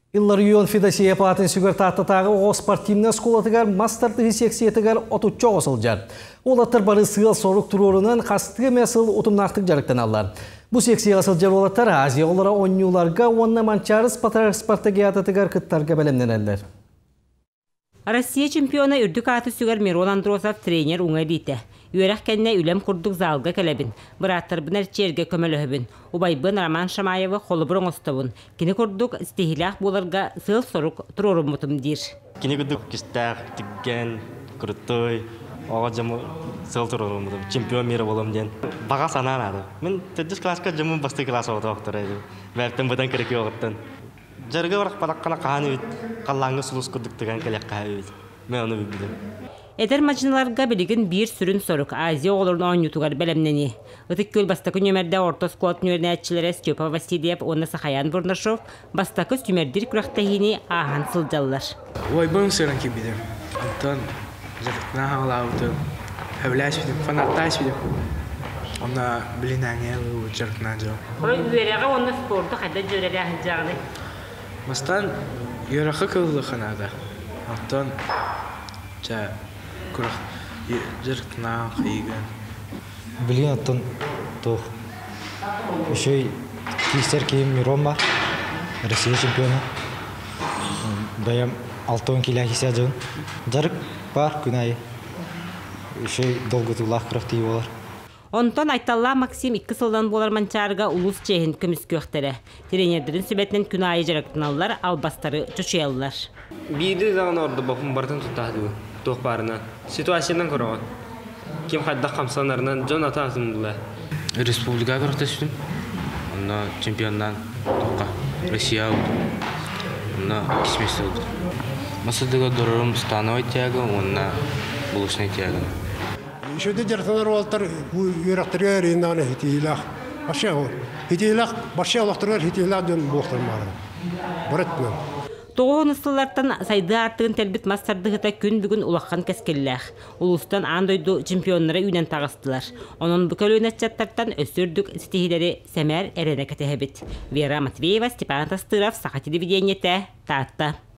Илларыйон Федосия патын сүгір тағы оғы спортивна сколатыгар мастарды сексиетігар отучча осылжар. Ол аттар бары сығыл сорук тұрорынан қастығы мәсіл отымнақтық жарықтан алар. Бұл сексия осылжар олаттар Азия олара ойнуларға онна манчарыс патар спартагиататыгар кыттарға бәлемнен әлдер. Россия чемпиона үрдік аты сүгір Мирон Андросов тренер уңай дейті. Үйерек кәнне үлем құрдық залға кәлебін. Бұраттар бұнар черге көмел өбін. Убайбын Роман Шамаевы қолы бұрын ұстауын. Кені құрдық стихилях боларға сыл сорук тұрорым мұтым дейір. Кені құрдық кістақ, тігген, күріттой, оға жамы сыл тұрорым мұтым. Чемпион мері болым ден. Баға санан ады. Мен тәдіс класқа жамын басты класс оғыта оқтыр еді. Бәптен бұдан кереке оғыттан. Жарғы барақ бараққана қағаны өйт. Қаллаңы сұлыс күрдік тіген кәлек қағы өйт. Мен оны өйбілдім. Эдер мачиналарга билигин бир сүрүн сорук Азия олорун оңютугар белемнени. Ытык көл бастакы нөмерде орто склад нөмернәтчиләре Степа Васильев, онна Сахаян Бурнашов, бастакы сүмердир күрәктәһини ахан сылжаллар. Ой, бун сырын кибидем. Антон жактна халауту. Хавлаш бидем, фанатташ бидем. Онна билинәңе жактна жо. Ой, үерәгә онна спортты хәдә җөрәдә җагы. Мастан йөрәхә кылды ханада. Антон жа Курах жертна хиген. Блин, аттан тох. Еще и кистер киим Мирон бар. Россия чемпиона. Даям 6 кило хисяджын. Жарык бар күнай. Еще и долго тулах крафти болар. Онтон айталла Максим 2 сылдан болар манчарга улус чехин көміс көқтері. Тренердерін сөбетінен күнайы жарықтыналар, албастары чөшеялылар. Биді зағын орды бақым бартын тұттады тоқ барына. Ситуациядан көріған. Кем қадда қамсанарынан жон ата азымдылар. Республика көріқті сүрдім. Онна чемпионнан тоққа Россия олды. Онна кесмесі олды. Масылдығы дұрырым становай тяғы, онна бұлышный тяғы. Шөді жартылар олтар үйрақтырға рейнаны хитилах. Башы олақтырға хитилах дөн боқтырмары. Бұрытмен. Тоғын ыстылардан сайды артығын тәлбіт мастардығыта күн бүгін улаққан кәскелләқ. Улыстан андойду чемпионлары үйнен тағыстылар. Оның бүкіл өйнәтчаттардан өсірдік стихилері сәмәр әрені кәтәхебет. Вера Матвеева, Степан Тастыров, Сақа телевидениеті, Таатта.